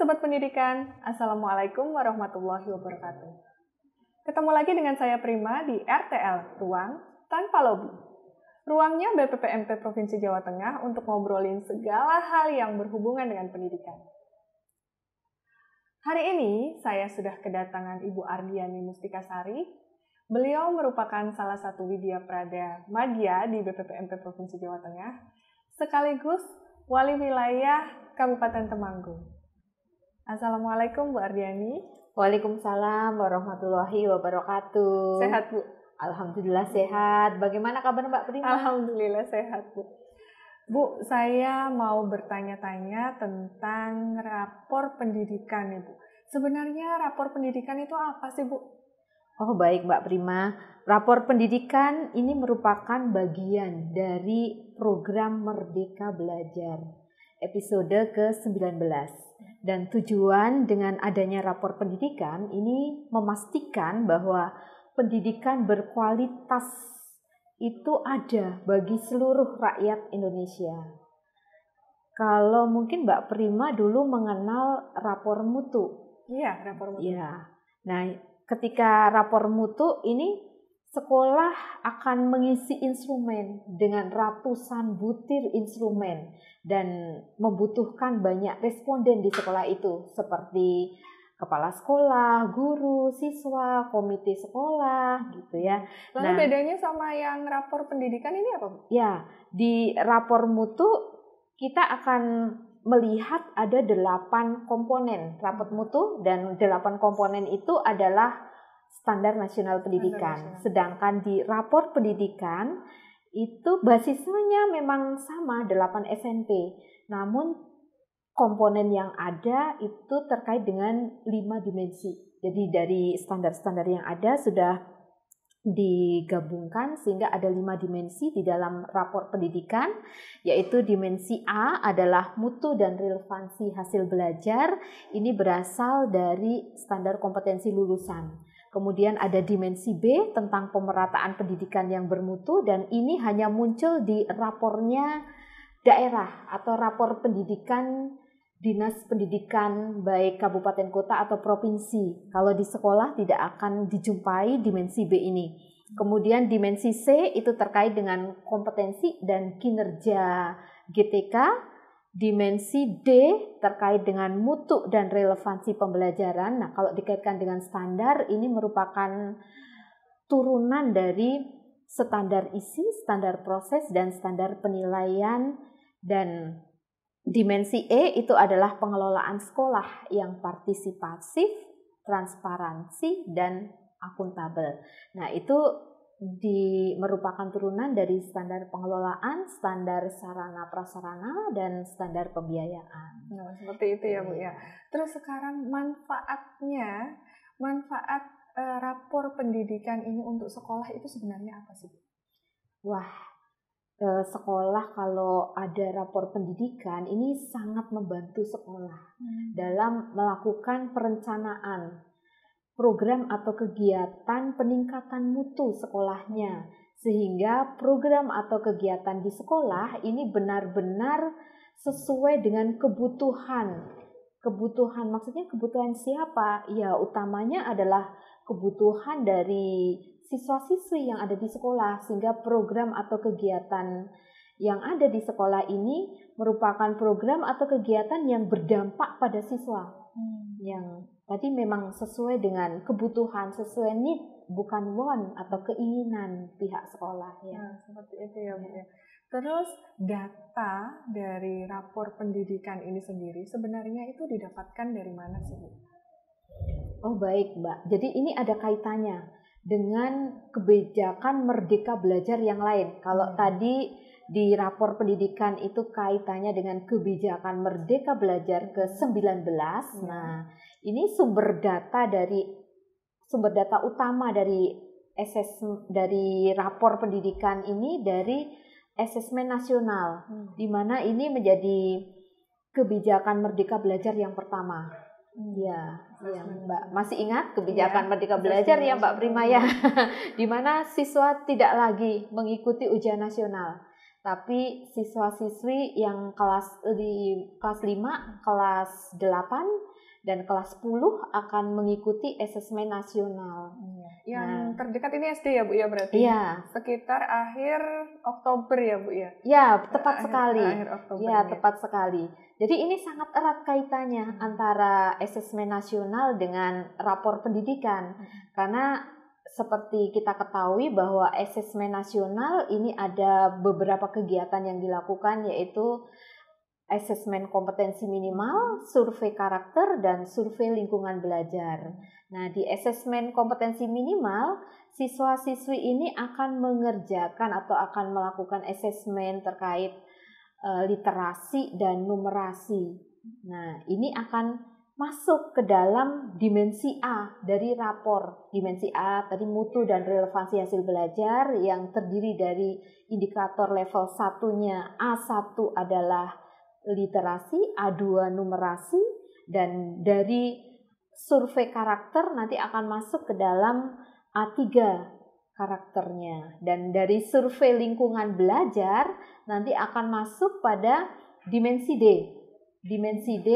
Sobat Pendidikan, Assalamualaikum warahmatullahi wabarakatuh. Ketemu lagi dengan saya Prima di RTL, Ruang Tanpa Lobi. Ruangnya BPPMP Provinsi Jawa Tengah untuk ngobrolin segala hal yang berhubungan dengan pendidikan. Hari ini saya sudah kedatangan Ibu Ardiani Mustikasari. Beliau merupakan salah satu Widya Prada Madya di BPPMP Provinsi Jawa Tengah, sekaligus Wali Wilayah Kabupaten Temanggung. Assalamualaikum Bu Ardiani. Waalaikumsalam warahmatullahi wabarakatuh. Sehat Bu? Alhamdulillah sehat. Bagaimana kabar Mbak Prima? Alhamdulillah sehat Bu. Bu, saya mau bertanya-tanya tentang rapor pendidikan nih Bu. Sebenarnya rapor pendidikan itu apa sih Bu? Oh baik Mbak Prima. Rapor pendidikan ini merupakan bagian dari program Merdeka Belajar episode ke-19. Dan tujuan dengan adanya rapor pendidikan ini memastikan bahwa pendidikan berkualitas itu ada bagi seluruh rakyat Indonesia. Kalau mungkin Mbak Prima dulu mengenal rapor mutu. Iya, rapor mutu. Ya. Nah, ketika rapor mutu ini sekolah akan mengisi instrumen dengan ratusan butir instrumen dan membutuhkan banyak responden di sekolah itu seperti kepala sekolah, guru, siswa, komite sekolah gitu ya. Lalu bedanya sama yang rapor pendidikan ini apa Bu? Ya, di rapor mutu kita akan melihat ada 8 komponen rapor mutu dan 8 komponen itu adalah Standar Nasional Pendidikan. Sedangkan di rapor pendidikan itu basisnya memang sama 8 SMP. Namun komponen yang ada itu terkait dengan 5 dimensi. Jadi dari standar-standar yang ada sudah digabungkan sehingga ada 5 dimensi di dalam rapor pendidikan, yaitu dimensi A adalah mutu dan relevansi hasil belajar. Ini berasal dari standar kompetensi lulusan. Kemudian ada dimensi B tentang pemerataan pendidikan yang bermutu dan ini hanya muncul di rapornya daerah atau rapor pendidikan dinas pendidikan baik kabupaten kota atau provinsi. Kalau di sekolah tidak akan dijumpai dimensi B ini. Kemudian dimensi C itu terkait dengan kompetensi dan kinerja GTK. Dimensi D terkait dengan mutu dan relevansi pembelajaran. Nah, kalau dikaitkan dengan standar, ini merupakan turunan dari standar isi, standar proses, dan standar penilaian. Dan dimensi E itu adalah pengelolaan sekolah yang partisipatif, transparansi, dan akuntabel. Nah, itu merupakan turunan dari standar pengelolaan, standar sarana prasarana, dan standar pembiayaan. Nah, seperti itu ya Bu ya. Terus sekarang manfaat rapor pendidikan ini untuk sekolah itu sebenarnya apa sih Bu? Wah, sekolah kalau ada rapor pendidikan ini sangat membantu sekolah dalam melakukan perencanaan program atau kegiatan peningkatan mutu sekolahnya, sehingga program atau kegiatan di sekolah ini benar-benar sesuai dengan kebutuhan. Kebutuhan maksudnya kebutuhan siapa? Ya, utamanya adalah kebutuhan dari siswa-siswi yang ada di sekolah, sehingga program atau kegiatan yang ada di sekolah ini merupakan program atau kegiatan yang berdampak pada siswa. Yang tadi memang sesuai dengan kebutuhan, sesuai need, bukan want atau keinginan pihak sekolah ya. Nah, seperti itu ya Bu ya. Terus data dari rapor pendidikan ini sendiri sebenarnya itu didapatkan dari mana sih Bu? Oh baik Mbak, jadi ini ada kaitannya dengan kebijakan Merdeka Belajar yang lain. Kalau tadi di rapor pendidikan itu kaitannya dengan kebijakan Merdeka Belajar ke-19. Nah, ini sumber data utama dari rapor pendidikan ini dari asesmen nasional, di mana ini menjadi kebijakan Merdeka Belajar yang pertama. Ya, Mbak masih ingat kebijakan Merdeka Belajar ya Mbak Prima ya, di mana siswa tidak lagi mengikuti ujian nasional, tapi siswa-siswi yang di kelas 5, kelas 8 dan kelas 10 akan mengikuti asesmen nasional. Yang terdekat ini SD ya Bu ya berarti? Iya. Sekitar akhir Oktober ya Bu ya? Ya, tepat sekali. Akhir Oktober. Ya, tepat sekali. Jadi ini sangat erat kaitannya antara asesmen nasional dengan rapor pendidikan. Karena seperti kita ketahui bahwa asesmen nasional ini ada beberapa kegiatan yang dilakukan, yaitu asesmen kompetensi minimal, survei karakter, dan survei lingkungan belajar. Nah, di asesmen kompetensi minimal, siswa-siswi ini akan mengerjakan atau akan melakukan asesmen terkait literasi dan numerasi. Nah, ini akan masuk ke dalam dimensi A dari rapor. Dimensi A tadi mutu dan relevansi hasil belajar yang terdiri dari indikator level 1-nya. A1 adalah literasi, A2 numerasi, dan dari survei karakter nanti akan masuk ke dalam A3 karakternya, dan dari survei lingkungan belajar nanti akan masuk pada dimensi D. Dimensi D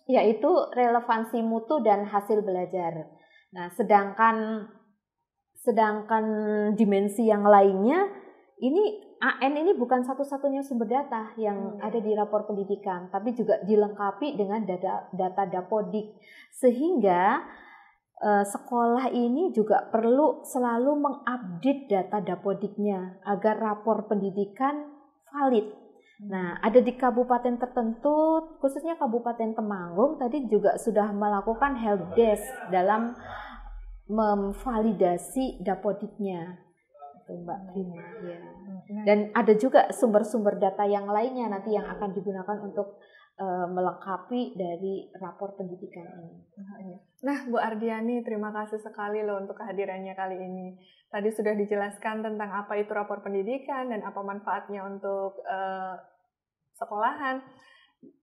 yaitu relevansi mutu dan hasil belajar. Nah, sedangkan dimensi yang lainnya ini AN ini bukan satu-satunya sumber data yang ada di rapor pendidikan, tapi juga dilengkapi dengan data Dapodik, sehingga sekolah ini juga perlu selalu mengupdate data Dapodiknya agar rapor pendidikan valid. Nah, ada di kabupaten tertentu, khususnya Kabupaten Temanggung tadi juga sudah melakukan helpdesk dalam memvalidasi Dapodiknya, Mbak Prima. Ya. Dan ada juga sumber-sumber data yang lainnya nanti yang akan digunakan untuk melengkapi dari rapor pendidikan ini. Nah, Bu Ardiani, terima kasih sekali loh untuk kehadirannya kali ini. Tadi sudah dijelaskan tentang apa itu rapor pendidikan dan apa manfaatnya untuk sekolahan.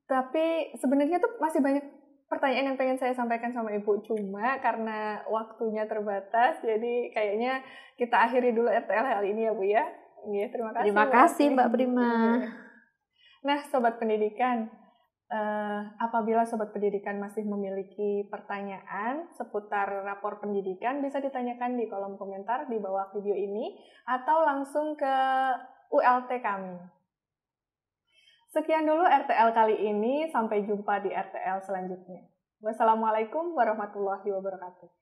Tapi sebenarnya tuh masih banyak pertanyaan yang pengen saya sampaikan sama Ibu. Cuma karena waktunya terbatas, jadi kayaknya kita akhiri dulu RTL kali ini ya Bu ya. Terima kasih. Terima kasih Mbak Prima. Nah, Sobat Pendidikan, apabila Sobat Pendidikan masih memiliki pertanyaan seputar rapor pendidikan, bisa ditanyakan di kolom komentar di bawah video ini atau langsung ke ULT kami. Sekian dulu RTL kali ini, sampai jumpa di RTL selanjutnya. Wassalamualaikum warahmatullahi wabarakatuh.